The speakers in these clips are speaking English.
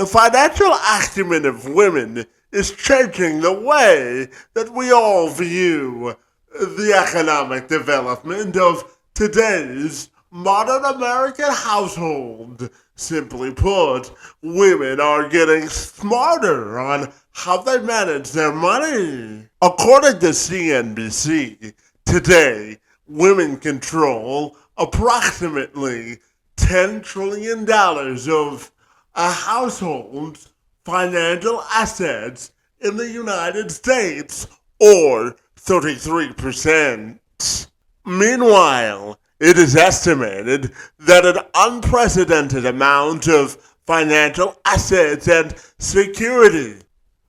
The financial acumen of women is changing the way that we all view the economic development of today's modern American household. Simply put, women are getting smarter on how they manage their money. According to CNBC, today, women control approximately $10 trillion of a household's financial assets in the United States, or 33%. Meanwhile, it is estimated that an unprecedented amount of financial assets and security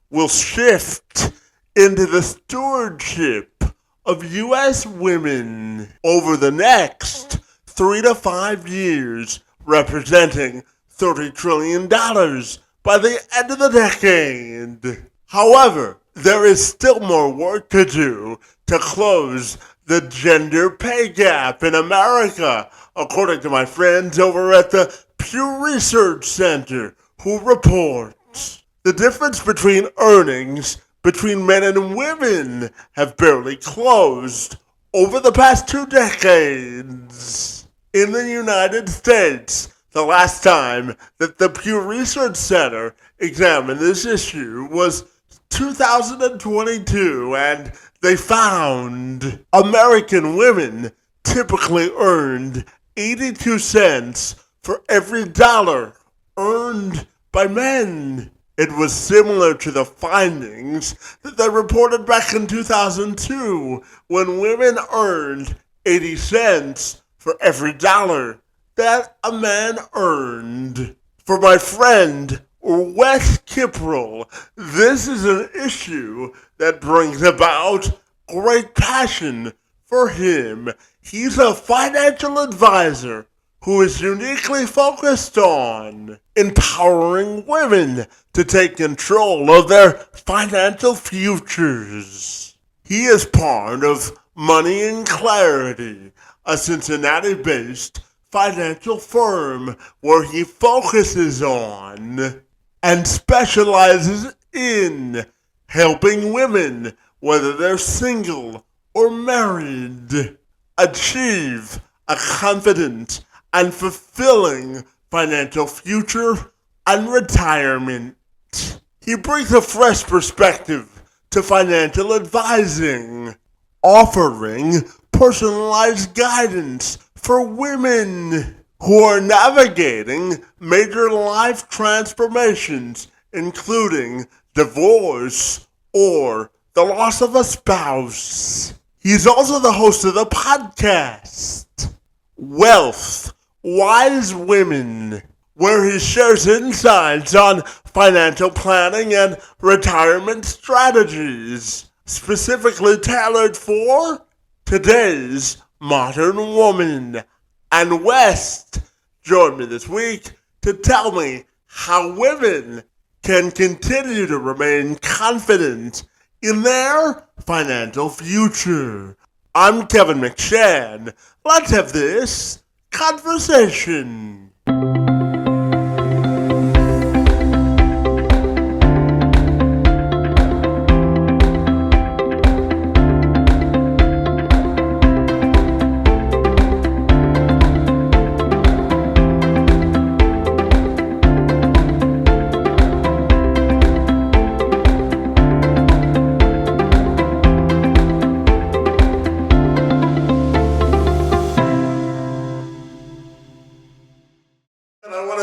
will shift into the stewardship of U.S. women over the next 3 to 5 years, representing $30 trillion by the end of the decade. However, there is still more work to do to close the gender pay gap in America, according to my friends over at the Pew Research Center, who report the difference between earnings between men and women have barely closed over the past 2 decades. In the United States, the last time that the Pew Research Center examined this issue was 2022, and they found American women typically earned 82 cents for every dollar earned by men. It was similar to the findings that they reported back in 2002, when women earned 80 cents for every dollar that a man earned. For my friend Wes Cuprill, this is an issue that brings about great passion for him. He's a financial advisor who is uniquely focused on empowering women to take control of their financial futures. He is part of Money and Clarity, a Cincinnati-based financial firm where he focuses on and specializes in helping women, whether they're single or married, achieve a confident and fulfilling financial future and retirement. He brings a fresh perspective to financial advising, offering personalized guidance for women who are navigating major life transformations, including divorce or the loss of a spouse. He's also the host of the podcast, Wealth Wise Women, where he shares insights on financial planning and retirement strategies, specifically tailored for today's modern woman. And West joined me this week to tell me how women can continue to remain confident in their financial future. I'm Kevin McShann. Let's have this conversation.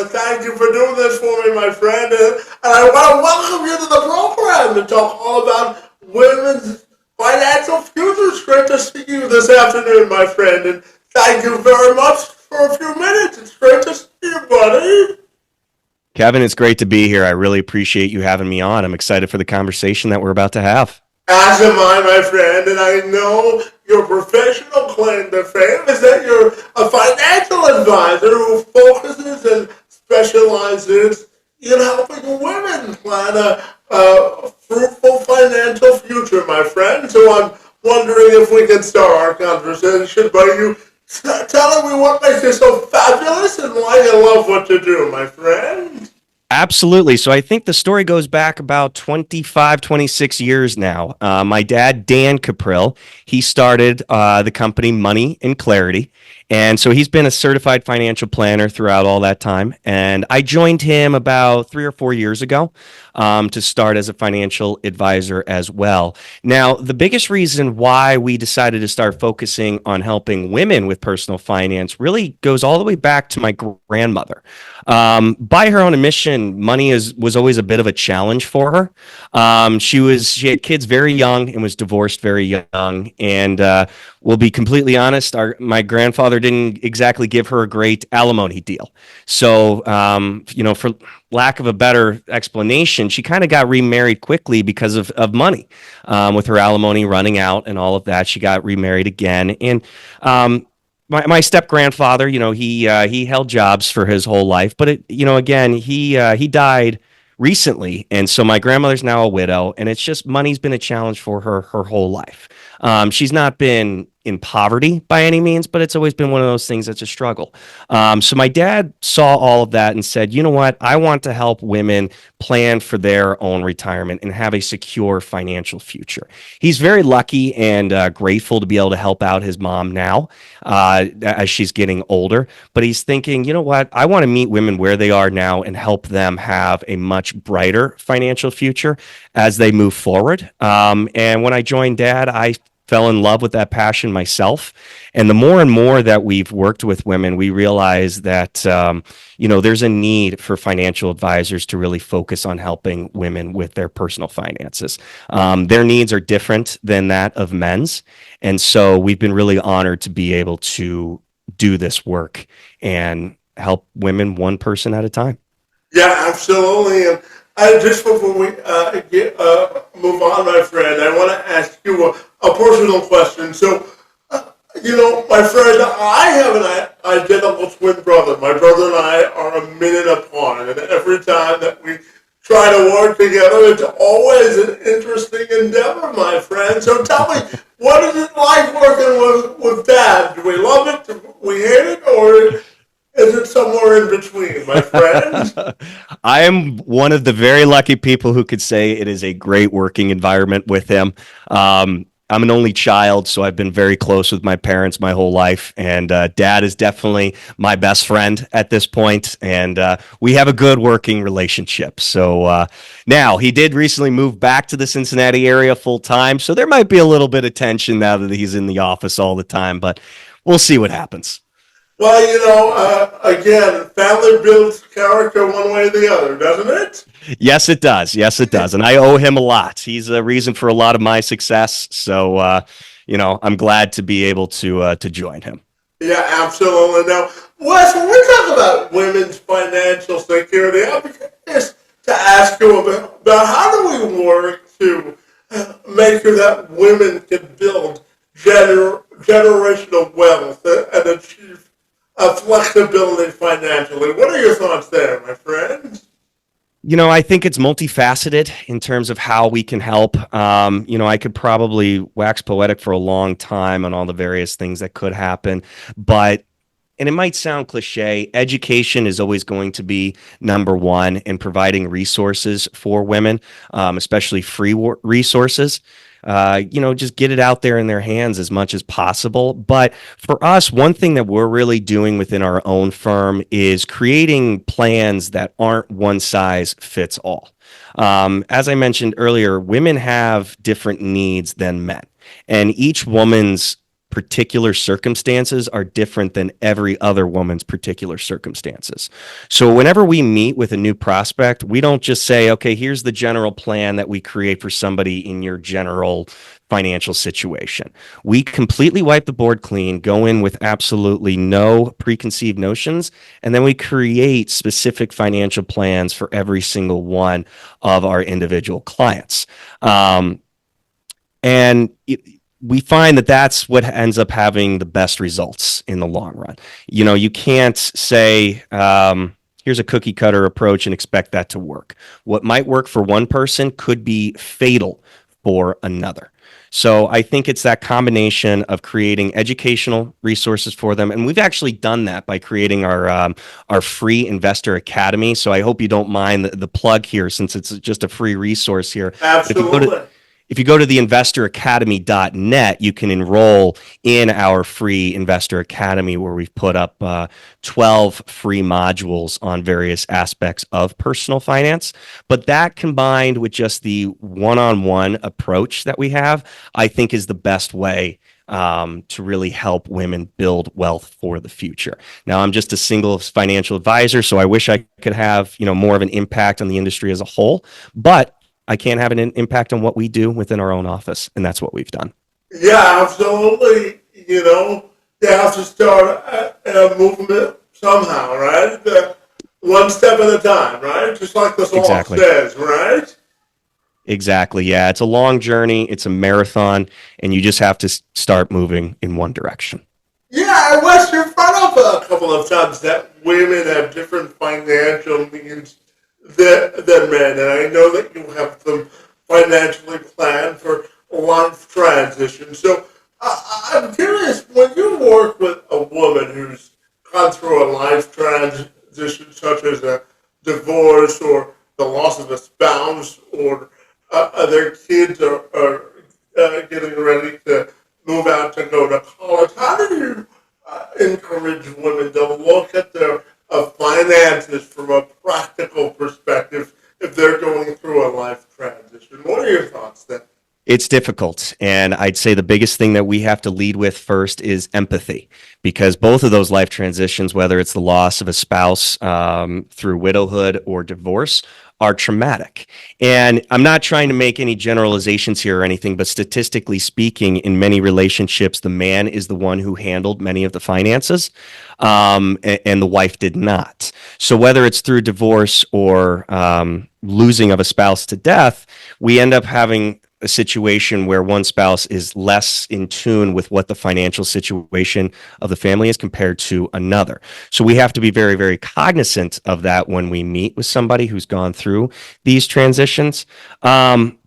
Thank you for doing this for me, my friend. And I want to welcome you to the program to talk all about women's financial futures. Great to see you this afternoon, my friend. And thank you very much for a few minutes. It's great to see you, buddy. Kevin, it's great to be here. I really appreciate you having me on. I'm excited for the conversation that we're about to have. As am I, my friend, and I know your professional claim to fame is that you're a financial advisor who focuses and specializes in helping women plan a fruitful financial future, my friend. So I'm wondering if we can start our conversation by you telling me what makes you so fabulous and why you love what you do, my friend. Absolutely. So I think the story goes back about 25, 26 years now. My dad, Dan Cuprill, he started the company Money and Clarity. And so he's been a certified financial planner throughout all that time. And I joined him about 3 or 4 years ago to start as a financial advisor as well. Now, the biggest reason why we decided to start focusing on helping women with personal finance really goes all the way back to my grandmother. By her own admission, money was always a bit of a challenge for her. She had kids very young and was divorced very young. And we'll be completely honest, my grandfather didn't exactly give her a great alimony deal. So for lack of a better explanation, she kind of got remarried quickly because of money. With her alimony running out and all of that, she got remarried again. And my step grandfather, he held jobs for his whole life, but again, he died recently, and so my grandmother's now a widow, and it's just money's been a challenge for her whole life. She's not been in poverty by any means, but it's always been one of those things that's a struggle. So my dad saw all of that and said, you know what, I want to help women plan for their own retirement and have a secure financial future. He's very lucky and grateful to be able to help out his mom now as she's getting older. But he's thinking, you know what? I want to meet women where they are now and help them have a much brighter financial future as they move forward. And when I joined Dad, I fell in love with that passion myself. And the more and more that we've worked with women, we realize that, there's a need for financial advisors to really focus on helping women with their personal finances. Their needs are different than that of men's. And so we've been really honored to be able to do this work and help women one person at a time. Yeah, absolutely. And just before we move on, my friend, I want to ask you a personal question. So, my friend, I have an identical twin brother. My brother and I are a minute apart, and every time that we try to work together, it's always an interesting endeavor, my friend. So tell me, what is it like working with Dad? Do we love it? Do we hate it? Or is it somewhere in between, my friend? I am one of the very lucky people who could say it is a great working environment with him. I'm an only child, so I've been very close with my parents my whole life, and Dad is definitely my best friend at this point, and we have a good working relationship. So now, he did recently move back to the Cincinnati area full time, so there might be a little bit of tension now that he's in the office all the time, but we'll see what happens. Well, again, family builds character one way or the other, doesn't it? Yes, it does. Yes, it does. And I owe him a lot. He's a reason for a lot of my success. So, I'm glad to be able to join him. Yeah, absolutely. Now, Wes, when we talk about women's financial security, I'm curious to ask you about how do we work to make sure that women can build generational wealth and achieve flexibility financially. What are your thoughts there, my friend? I think it's multifaceted in terms of how we can help. I could probably wax poetic for a long time on all the various things that could happen, and it might sound cliche, education is always going to be number one in providing resources for women, especially free resources. Just get it out there in their hands as much as possible. But for us, one thing that we're really doing within our own firm is creating plans that aren't one size fits all. As I mentioned earlier, women have different needs than men, and each woman's particular circumstances are different than every other woman's particular circumstances. So whenever we meet with a new prospect, we don't just say, okay, here's the general plan that we create for somebody in your general financial situation. We completely wipe the board clean, go in with absolutely no preconceived notions, and then we create specific financial plans for every single one of our individual clients. We find that that's what ends up having the best results in the long run. You can't say, here's a cookie cutter approach and expect that to work. What might work for one person could be fatal for another. So I think it's that combination of creating educational resources for them, and we've actually done that by creating our free investor academy. So I hope you don't mind the plug here, since it's just a free resource here. But Absolutely. if you go to the investoracademy.net, you can enroll in our free investor academy, where we've put up 12 free modules on various aspects of personal finance. But that, combined with just the one-on-one approach that we have, I think is the best way to really help women build wealth for the future. Now, I'm just a single financial advisor, so I wish I could have, more of an impact on the industry as a whole, but I can't have an impact on what we do within our own office, and that's what we've done. Yeah, absolutely. You have to start a movement somehow, right? One step at a time, right? Just like the song Exactly. says, right? Exactly. Yeah, it's a long journey, it's a marathon, and you just have to start moving in one direction. Yeah, Wes, you've brought up a couple of times that women have different financial needs than men, and I know that you have them financially planned for life transition. So I'm curious, when you work with a woman who's gone through a life transition, such as a divorce or the loss of a spouse, or their kids are getting ready to move out to go to college, how do you encourage women to look at their finances from a practical perspective if they're going through a life transition? What are your thoughts then? It's difficult. And I'd say the biggest thing that we have to lead with first is empathy, because both of those life transitions, whether it's the loss of a spouse through widowhood or divorce, are traumatic. And I'm not trying to make any generalizations here or anything, but statistically speaking, in many relationships, the man is the one who handled many of the finances, and the wife did not. So whether it's through divorce or losing of a spouse to death, we end up having a situation where one spouse is less in tune with what the financial situation of the family is compared to another. So we have to be very, very cognizant of that when we meet with somebody who's gone through these transitions.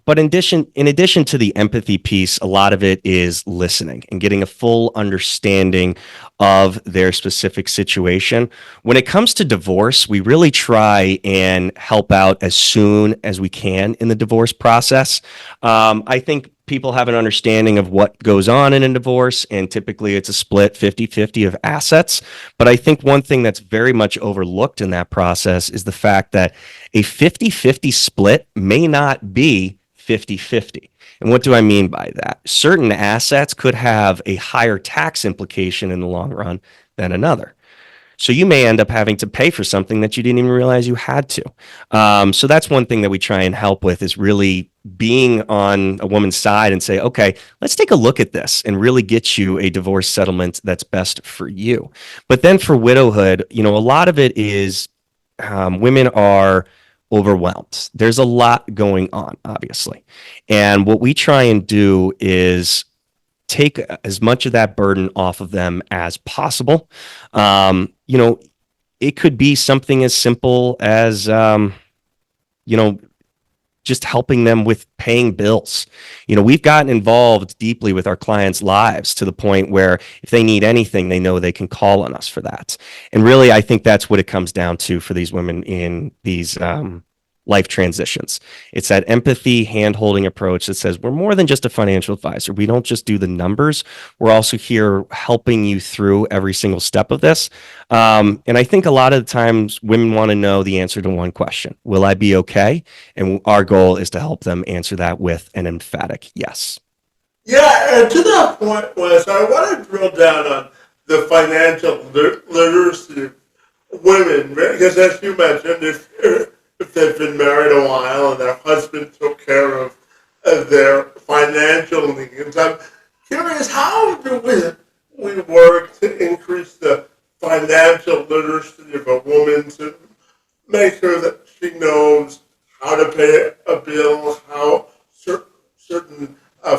But in addition to the empathy piece, a lot of it is listening and getting a full understanding of their specific situation. When it comes to divorce, we really try and help out as soon as we can in the divorce process. I think people have an understanding of what goes on in a divorce, and typically it's a split 50-50 of assets. But I think one thing that's very much overlooked in that process is the fact that a 50-50 split may not be 50-50. And what do I mean by that? Certain assets could have a higher tax implication in the long run than another. So you may end up having to pay for something that you didn't even realize you had to. So that's one thing that we try and help with, is really being on a woman's side and say, okay, let's take a look at this and really get you a divorce settlement that's best for you. But then for widowhood, a lot of it is women are overwhelmed. There's a lot going on, obviously. And what we try and do is take as much of that burden off of them as possible. It could be something as simple as, you know, just helping them with paying bills. We've gotten involved deeply with our clients' lives to the point where if they need anything, they know they can call on us for that. And really, I think that's what it comes down to for these women in these life transitions. It's that empathy, hand-holding approach that says we're more than just a financial advisor. We don't just do the numbers. We're also here helping you through every single step of this. And I think a lot of the times women want to know the answer to one question: will I be okay? And our goal is to help them answer that with an emphatic yes. Yeah, and to that point, Wes, I want to drill down on the financial literacy of women, because as you mentioned, if they've been married a while and their husband took care of their financial needs, I'm curious, how do we work to increase the financial literacy of a woman, to make sure that she knows how to pay a bill, how certain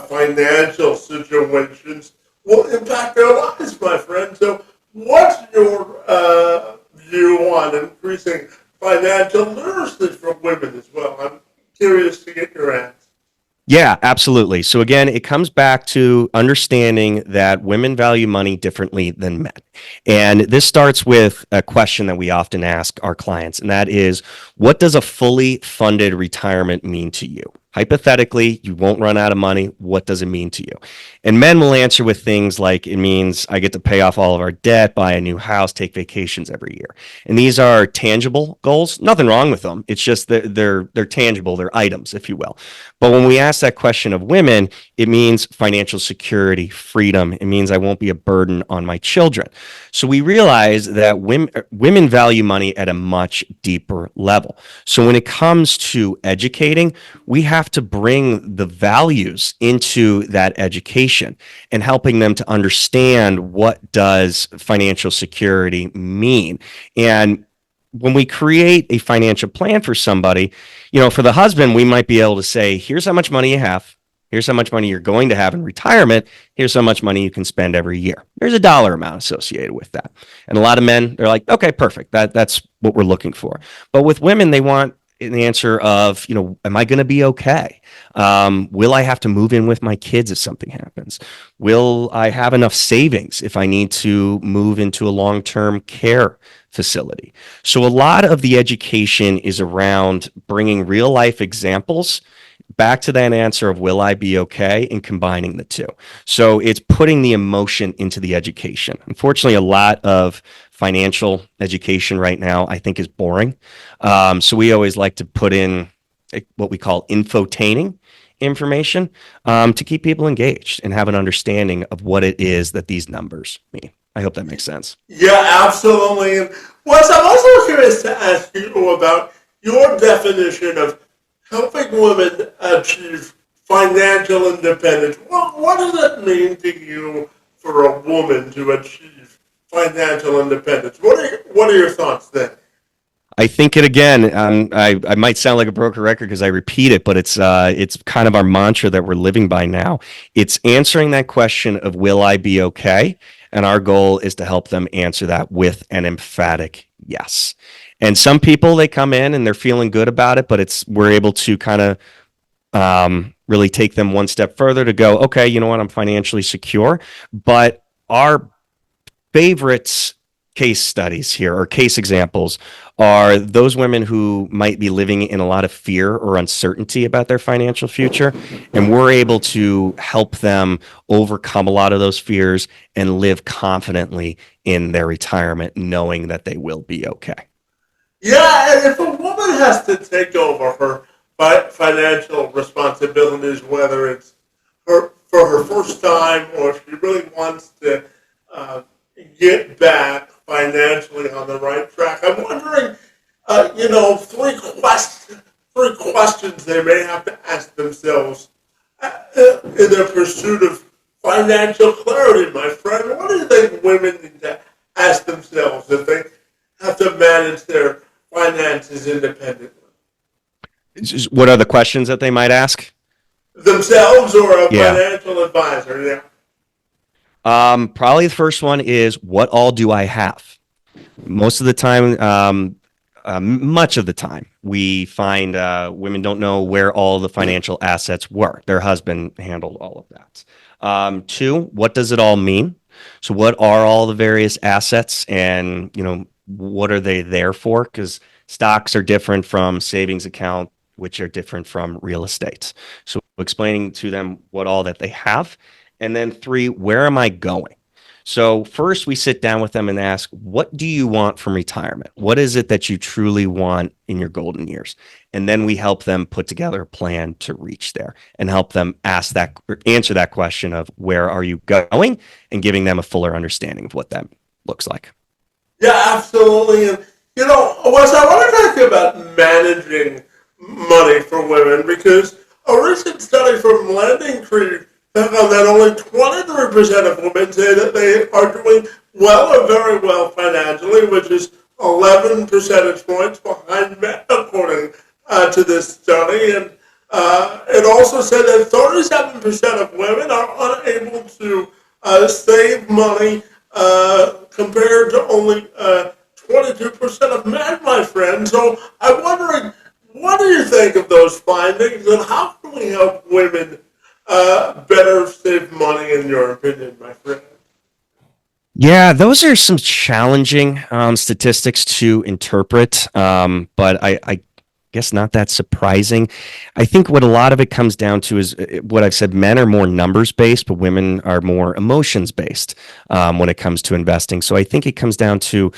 financial situations will impact their lives, my friend. So, what's your view on increasing financial literacy for women as well? I'm curious to get your answer. Yeah, absolutely. So again, it comes back to understanding that women value money differently than men. And this starts with a question that we often ask our clients, and that is, what does a fully funded retirement mean to you? Hypothetically, you won't run out of money. What does it mean to you? And men will answer with things like, it means I get to pay off all of our debt, buy a new house, take vacations every year. And these are tangible goals. Nothing wrong with them. It's just that they're tangible, they're items, if you will. But when we ask that question of women, it means financial security, freedom. It means I won't be a burden on my children. So we realize that women value money at a much deeper level. So when it comes to educating, we have to bring the values into that education and helping them to understand what does financial security mean. And when we create a financial plan for somebody, for the husband, we might be able to say, here's how much money you have. Here's how much money you're going to have in retirement. Here's how much money you can spend every year. There's a dollar amount associated with that. And a lot of men, they're like, okay, perfect. That's what we're looking for. But with women, they want an answer of, am I going to be okay? Will I have to move in with my kids if something happens? Will I have enough savings if I need to move into a long-term care facility? So a lot of the education is around bringing real life examples back to that answer of will I be okay and combining the two. So it's putting the emotion into the education. Unfortunately, a lot of financial education right now, I think, is boring. So we always like to put in what we call infotaining information to keep people engaged and have an understanding of what it is that these numbers mean. I hope that makes sense. Yeah, absolutely. And Wes, I'm also curious to ask you about your definition of helping women achieve financial independence. What does it mean to you for a woman to achieve financial independence? What are your thoughts there? I think it again. I might sound like a broken record because I repeat it, but it's kind of our mantra that we're living by now. It's answering that question of will I be okay, and our goal is to help them answer that with an emphatic yes. And some people, they come in and they're feeling good about it, but we're able to kind of really take them one step further to go, okay, you know what, I'm financially secure. But our favorites case studies here or case examples are those women who might be living in a lot of fear or uncertainty about their financial future. And we're able to help them overcome a lot of those fears and live confidently in their retirement, knowing that they will be okay. Yeah, and if a woman has to take over her financial responsibilities, whether it's for her first time or if she really wants to get back financially on the right track, I'm wondering, three questions they may have to ask themselves in their pursuit of financial clarity, my friend. What do you think women need to ask themselves if they have to manage their finances independently? What are the questions that they might ask? Themselves or a Yeah. financial advisor, yeah. Probably the first one is, what all do I have? Most of the time, much of the time, we find women don't know where all the financial assets were. Their husband handled all of that. Two, what does it all mean? So, what are all the various assets, and what are they there for? Because stocks are different from savings account, which are different from real estate. So, explaining to them what all that they have, and then three, where am I going? So first we sit down with them and ask, what do you want from retirement? What is it that you truly want in your golden years? And then we help them put together a plan to reach there and help them answer that question of where are you going, and giving them a fuller understanding of what that looks like. Yeah, absolutely. And, Wes, I want to talk to you about managing money for women because a recent study from Landing Tree found that only 23% of women say that they are doing well or very well financially, which is 11 percentage points behind men, according to this study. And it also said that 37% of women are unable to save money compared to only 22% of men, my friend. So I'm wondering, what do you think of those findings, and how can we help women better save money, in your opinion, my friend? Yeah, those are some challenging statistics to interpret, but I guess not that surprising. I think what a lot of it comes down to is what I've said: men are more numbers based, but women are more emotions based when it comes to investing. So I think it comes down to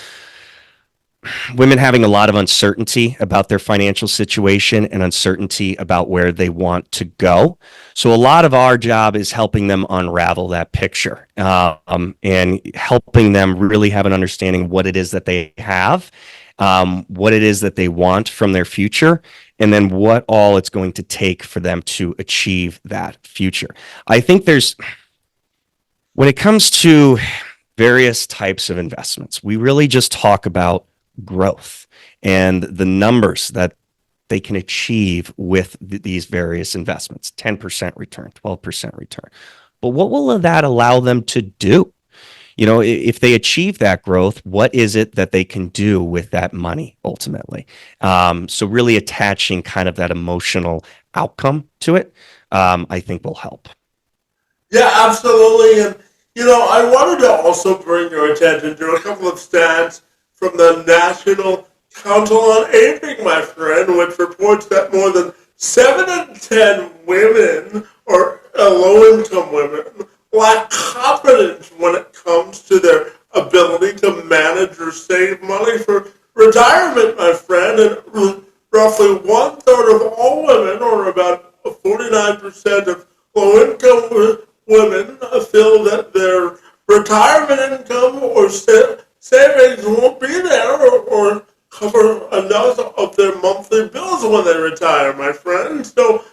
women having a lot of uncertainty about their financial situation and uncertainty about where they want to go. So a lot of our job is helping them unravel that picture and helping them really have an understanding of what it is that they have, what it is that they want from their future, and then what all it's going to take for them to achieve that future. I think when it comes to various types of investments, we really just talk about growth and the numbers that they can achieve with these various investments: 10% return, 12% return. But what will that allow them to do? If they achieve that growth, what is it that they can do with that money ultimately? So really attaching kind of that emotional outcome to it, I think will help. Yeah, absolutely. And, I wanted to also bring your attention to a couple of stats from the National Council on Aging, my friend, which reports that more than 7 in 10 women, or low-income women, lack confidence when it comes to their ability to manage or save money for retirement, my friend. And roughly one-third of all women, or about 49% of low-income women, feel that their retirement income or savings won't be there or cover enough of their monthly bills when they retire, my friend. So,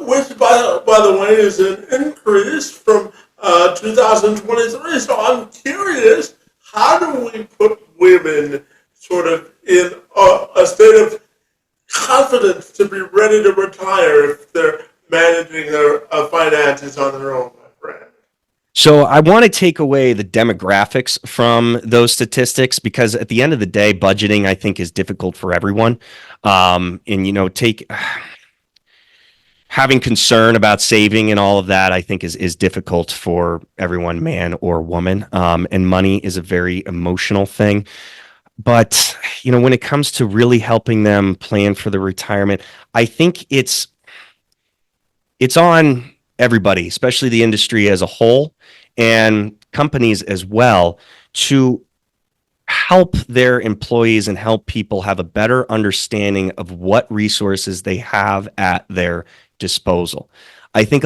which, by the way, is an increase from 2023. So I'm curious, how do we put women sort of in a state of confidence to be ready to retire if they're managing their finances on their own, my friend? So I want to take away the demographics from those statistics because at the end of the day, budgeting I think is difficult for everyone. And take having concern about saving and all of that, I think is difficult for everyone, man or woman. And money is a very emotional thing. But when it comes to really helping them plan for the retirement, I think it's on everybody, especially the industry as a whole and companies as well, to help their employees and help people have a better understanding of what resources they have at their disposal. I think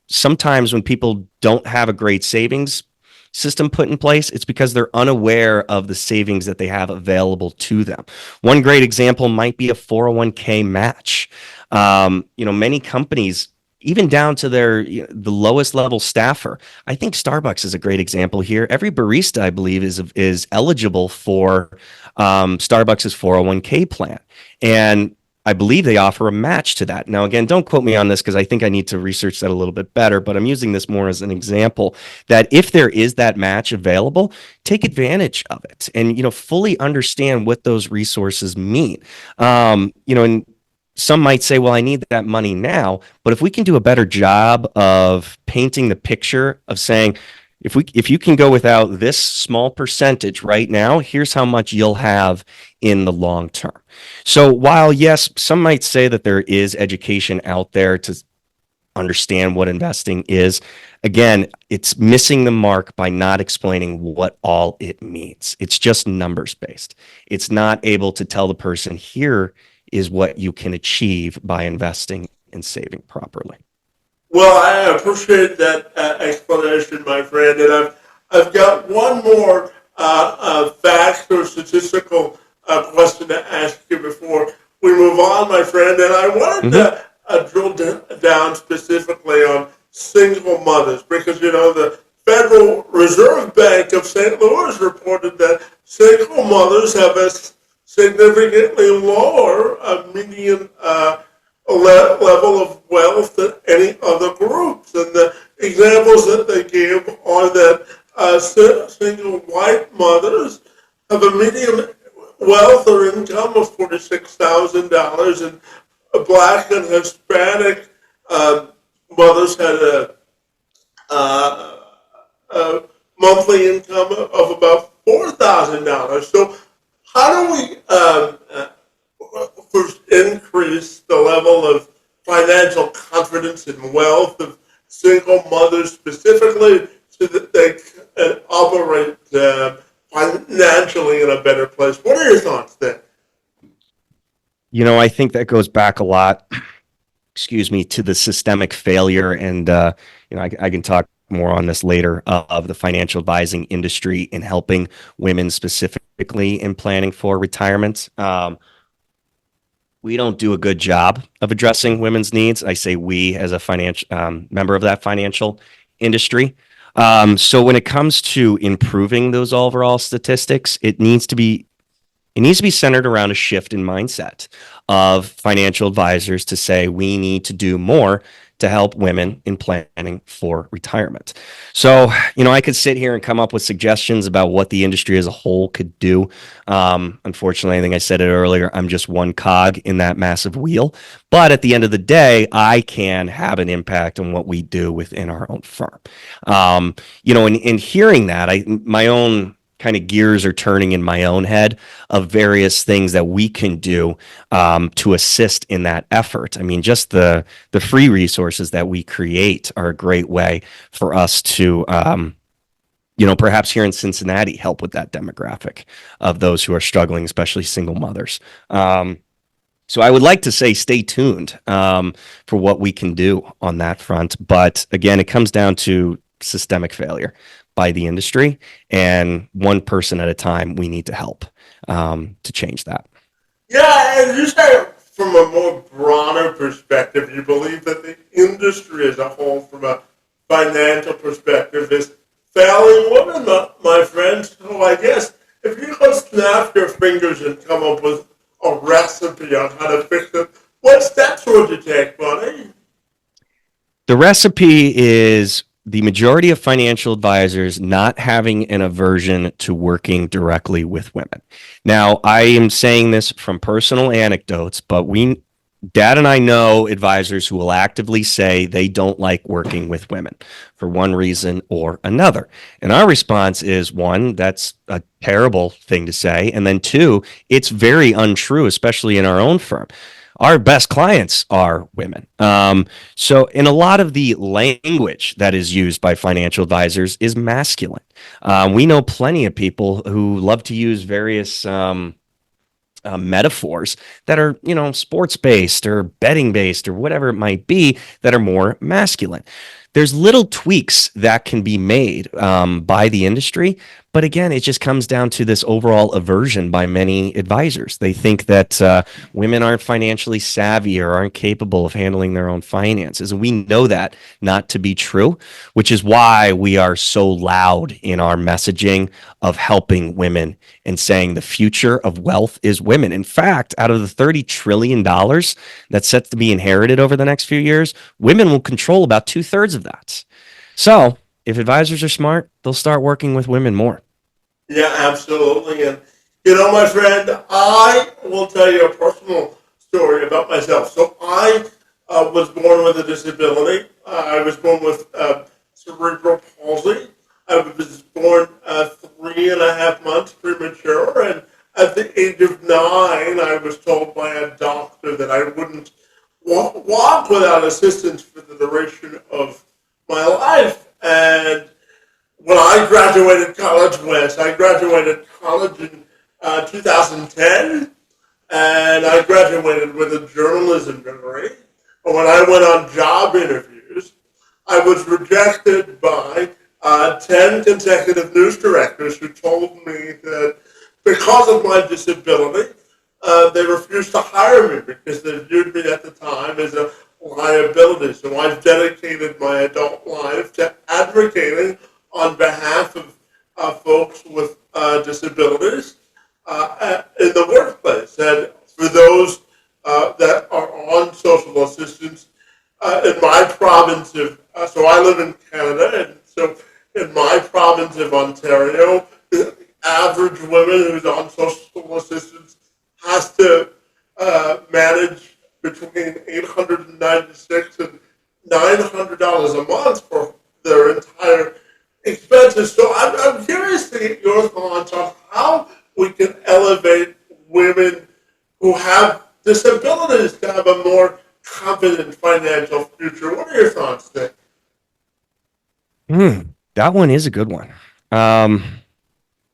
sometimes when people don't have a great savings system put in place, it's because they're unaware of the savings that they have available to them. One great example might be a 401k match. Many companies, even down to the lowest level staffer. I think Starbucks is a great example here. Every barista, I believe, is eligible for Starbucks' 401k plan, and I believe they offer a match to that. Now, again, don't quote me on this because I think I need to research that a little bit better, but I'm using this more as an example that if there is that match available, take advantage of it and, fully understand what those resources mean. And some might say, well, I need that money now. But if we can do a better job of painting the picture of saying, if you can go without this small percentage right now, here's how much you'll have in the long term. So while, yes, some might say that there is education out there to understand what investing is, again, it's missing the mark by not explaining what all it means. It's just numbers based. It's not able to tell the person, here is what you can achieve by investing and saving properly. Well, I appreciate that explanation, my friend, and I've got one more fact or statistical question to ask you before we move on, my friend, and I wanted to drill down specifically on single mothers because the Federal Reserve Bank of St. Louis reported that single mothers have a significantly lower median level of wealth than any other groups. And the examples that they give are that single white mothers have a median wealth or income of $46,000, and Black and Hispanic mothers had uh, a monthly income of about $4,000. So how do we first increase the level of financial confidence and wealth of single mothers specifically so that they can operate financially in a better place? What are your thoughts there? I think that goes back a lot, excuse me, to the systemic failure. And, I can talk more on this later of the financial advising industry in helping women specifically in planning for retirement. We don't do a good job of addressing women's needs. I say we as a financial member of that financial industry. So when it comes to improving those overall statistics, it needs to be centered around a shift in mindset of financial advisors to say we need to do more to help women in planning for retirement. So, I could sit here and come up with suggestions about what the industry as a whole could do. Unfortunately, I think I said it earlier, I'm just one cog in that massive wheel. But at the end of the day, I can have an impact on what we do within our own firm. In hearing that, my own kind of gears are turning in my own head of various things that we can do to assist in that effort. I mean, just the free resources that we create are a great way for us to, perhaps here in Cincinnati, help with that demographic of those who are struggling, especially single mothers. So I would like to say stay tuned for what we can do on that front. But again, it comes down to systemic failure by the industry, and one person at a time, we need to help to change that. Yeah, and you say from a more broader perspective, you believe that the industry as a whole, from a financial perspective, is failing women, my friends. So I guess if you could snap your fingers and come up with a recipe on how to fix it, what steps would you take, buddy? The recipe is the majority of financial advisors not having an aversion to working directly with women. Now, I am saying this from personal anecdotes, but Dad and I know advisors who will actively say they don't like working with women for one reason or another. And our response is, one, that's a terrible thing to say. And then two, it's very untrue, especially in our own firm. Our best clients are women. So, in a lot of the language that is used by financial advisors is masculine. We know plenty of people who love to use various metaphors that are, sports based or betting based or whatever it might be that are more masculine. There's little tweaks that can be made by the industry. But again, it just comes down to this overall aversion by many advisors. They think that women aren't financially savvy or aren't capable of handling their own finances. And we know that not to be true, which is why we are so loud in our messaging of helping women and saying the future of wealth is women. In fact, out of the $30 trillion that's set to be inherited over the next few years, women will control about 2/3 of that. So if advisors are smart, they'll start working with women more. Yeah, absolutely. And, my friend, I will tell you a personal story about myself. So I was born with a disability. I was born with cerebral palsy. I was born 3.5 months premature. And at the age of 9, I was told by a doctor that I wouldn't walk without assistance for the duration of my life. And when I graduated college, Wes, I graduated college in 2010, and I graduated with a journalism degree. But when I went on job interviews, I was rejected by 10 consecutive news directors who told me that because of my disability, they refused to hire me because they viewed me at the time as a liability. So I've dedicated my adult life to advocating on behalf of folks with disabilities in the workplace. And for those that are on social assistance, in my province of, so I live in Canada, and so in my province of Ontario, the average woman who's on social assistance has to manage between between $896 and $900 a month for their entire expenses. So I'm curious to get your thoughts on how we can elevate women who have disabilities to have a more confident financial future. What are your thoughts there? That one is a good one. Um,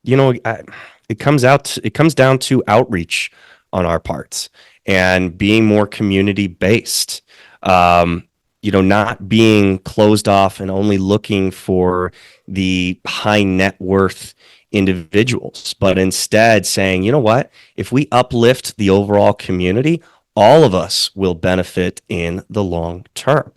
it comes down to outreach on our parts and being more community based. Not being closed off and only looking for the high net worth individuals, but instead saying, you know what, if we uplift the overall community, all of us will benefit in the long term.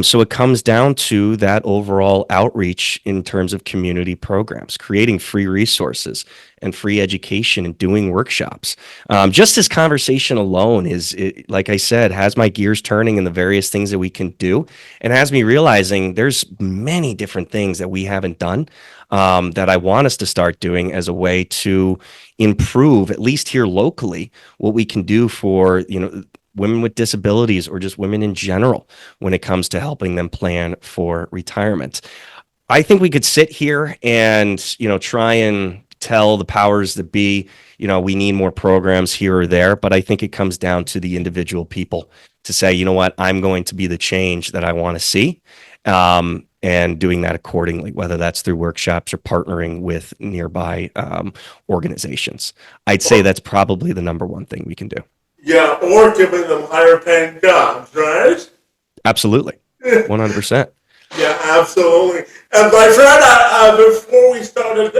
So it comes down to that overall outreach in terms of community programs, creating free resources and free education and doing workshops. Just this conversation alone like I said, has my gears turning in the various things that we can do and has me realizing there's many different things that we haven't done that I want us to start doing as a way to improve, at least here locally, what we can do for, women with disabilities or just women in general when it comes to helping them plan for retirement. I think we could sit here and, try and tell the powers that be, we need more programs here or there, but I think it comes down to the individual people to say, you know what, I'm going to be the change that I want to see. And doing that accordingly, whether that's through workshops or partnering with nearby organizations. I'd say that's probably the number one thing we can do. Yeah, or giving them higher paying jobs, right? Absolutely. 100%. Yeah, absolutely. And my friend, before we started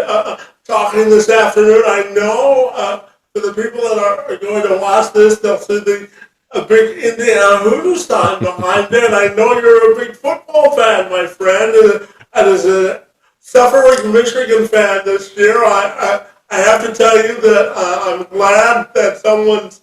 talking this afternoon, I know for the people that are going to watch this, they'll see a big Indiana Hoosiers sign behind it. And I know you're a big football fan, my friend. And as a suffering Michigan fan this year, I have to tell you that I'm glad that someone's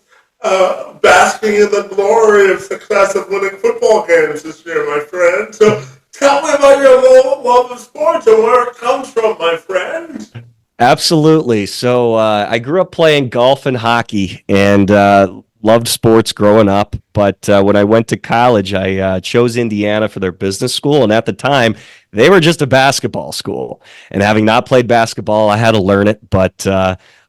basking in the glory of success of winning football games this year, my friend. So tell me about your love of sports and where it comes from, my friend. Absolutely. So I grew up playing golf and hockey and loved sports growing up. But when I went to college, I chose Indiana for their business school. And at the time, they were just a basketball school. And having not played basketball, I had to learn it. But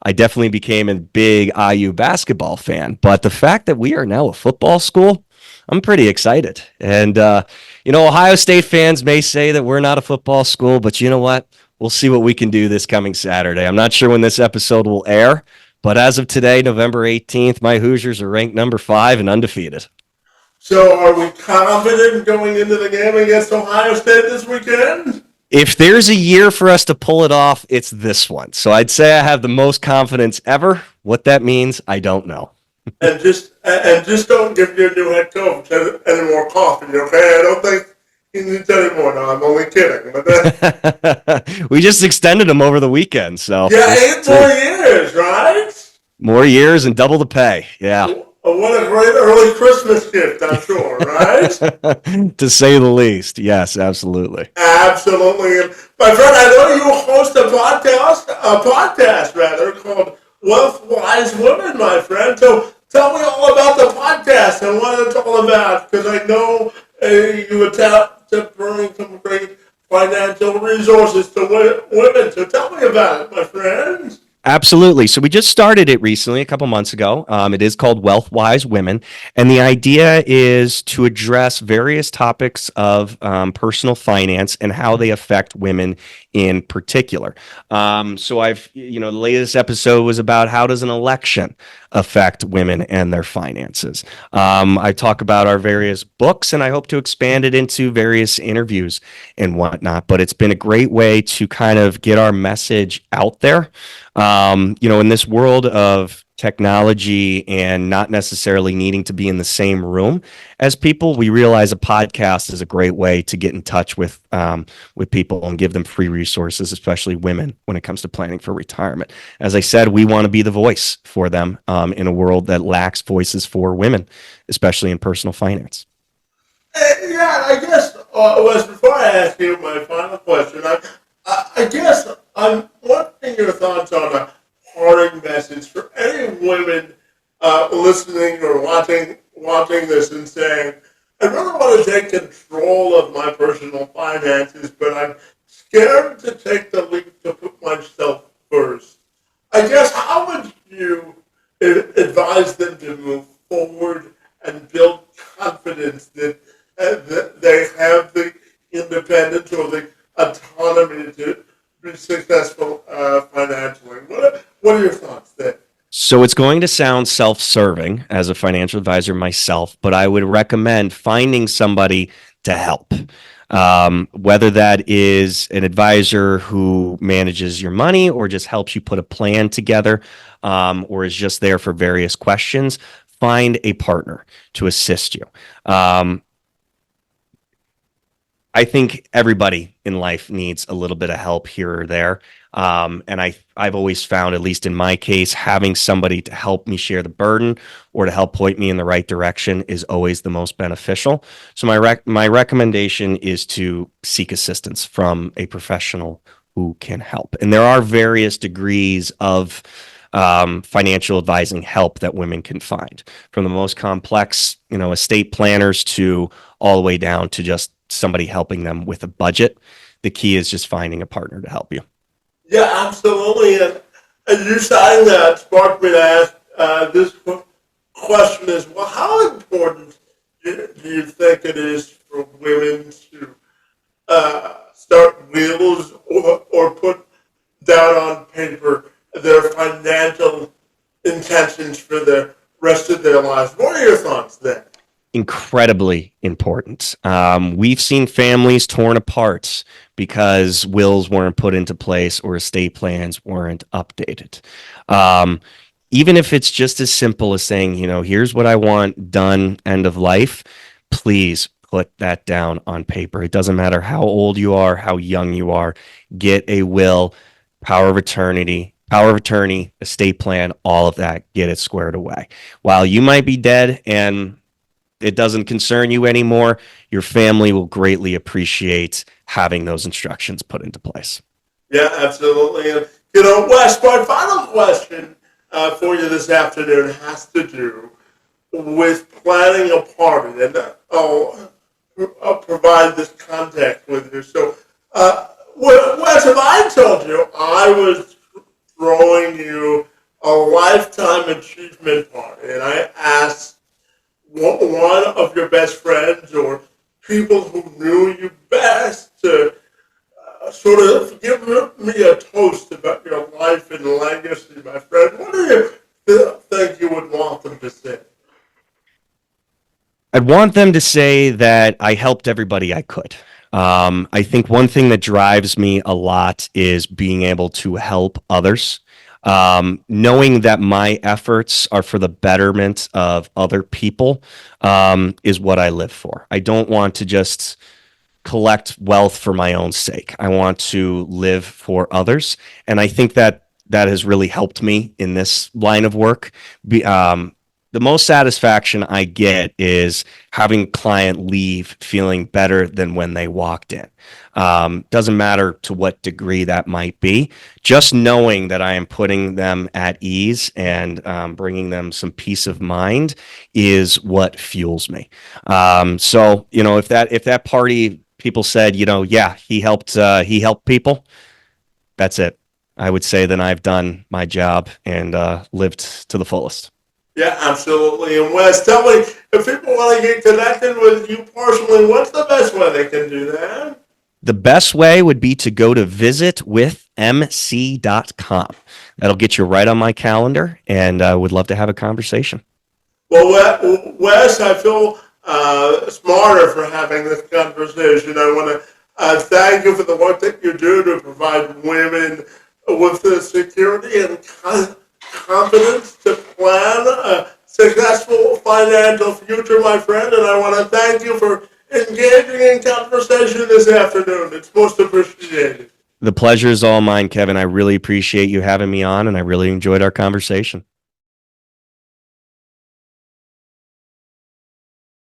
I definitely became a big IU basketball fan. But the fact that we are now a football school, I'm pretty excited. And, Ohio State fans may say that we're not a football school, but you know what? We'll see what we can do this coming Saturday. I'm not sure when this episode will air, but as of today, November 18th, my Hoosiers are ranked number 5 and undefeated. So are we confident going into the game against Ohio State this weekend? If there's a year for us to pull it off, it's this one. So I'd say I have the most confidence ever. What that means, I don't know. And just don't give your new head coach any more coffee, okay? I don't think he needs any more. No, I'm only kidding. But we just extended him over the weekend, so yeah, 8 more years, right? More years and double the pay. Yeah. What a great early Christmas gift, I'm sure, right? To say the least. Yes, absolutely. Absolutely. And my friend, I know you host a podcast called Wealth Wise Women, my friend. So tell me all about the podcast and what it's all about, because I know you attempt to bring some great financial resources to women. So tell me about it, my friend. Absolutely. So we just started it recently, a couple months ago. It is called Wealth Wise Women. And the idea is to address various topics of personal finance and how they affect women in particular. So the latest episode was about how does an election affect women and their finances. I talk about our various books, and I hope to expand it into various interviews and whatnot. But it's been a great way to kind of get our message out there. In this world of technology and not necessarily needing to be in the same room as people, we realize a podcast is a great way to get in touch with people and give them free resources, especially women, when it comes to planning for retirement. As I said, we want to be the voice for them in a world that lacks voices for women, especially in personal finance. Yeah, I guess, Wes, before I ask you my final question, I guess I'm wanting your thoughts on a parting message for any women listening or watching this and saying, I really want to take control of my personal finances, but I'm scared to take the leap to put myself first. I guess how would you advise them to move forward and build confidence that they have the independence or the autonomy to be successful financially? What are your thoughts there? So it's going to sound self-serving as a financial advisor myself, but I would recommend finding somebody to help. Whether that is an advisor who manages your money or just helps you put a plan together, or is just there for various questions, find a partner to assist you. I think everybody in life needs a little bit of help here or there. And I've always found, at least in my case, having somebody to help me share the burden or to help point me in the right direction is always the most beneficial. So my recommendation is to seek assistance from a professional who can help. And there are various degrees of financial advising help that women can find, from the most complex, estate planners to all the way down to just somebody helping them with a budget. The key is just finding a partner to help you. Yeah, absolutely. And you saying that sparked me to ask this question is, well, how important do you think it is for women to start wills or put down on paper their financial intentions for the rest of their lives? What are your thoughts there? Incredibly important. We've seen families torn apart because wills weren't put into place or estate plans weren't updated. Even if it's just as simple as saying, here's what I want done, end of life, please put that down on paper. It doesn't matter how old you are, how young you are. Get a will, power of attorney, estate plan, all of that. Get it squared away. While you might be dead and it doesn't concern you anymore, your family will greatly appreciate having those instructions put into place. Yeah, absolutely. And, Wes, my final question for you this afternoon has to do with planning a party. And I'll provide this context with you. So, Wes, if I told you I was throwing you a lifetime achievement party and I asked one of your best friends or people who knew you best to sort of give me a toast about your life and legacy, my friend, what do you think you would want them to say? I'd want them to say that I helped everybody I could. I think one thing that drives me a lot is being able to help others. Knowing that my efforts are for the betterment of other people is what I live for. I don't want to just collect wealth for my own sake. I want to live for others. And I think that has really helped me in this line of work. The most satisfaction I get is having a client leave feeling better than when they walked in. Doesn't matter to what degree that might be. Just knowing that I am putting them at ease and bringing them some peace of mind is what fuels me. So if that party people said, yeah, he helped people, that's it. I would say then I've done my job and lived to the fullest. Yeah, absolutely. And Wes, tell me, if people want to get connected with you personally, what's the best way they can do that? The best way would be to go to visitwithmc.com. That'll get you right on my calendar, and I would love to have a conversation. Well, Wes, I feel smarter for having this conversation. I want to thank you for the work that you do to provide women with the security and confidence to plan a successful financial future, my friend, and I want to thank you for engaging in conversation this afternoon. It's most appreciated. The pleasure is all mine, Kevin. I really appreciate you having me on, and I really enjoyed our conversation.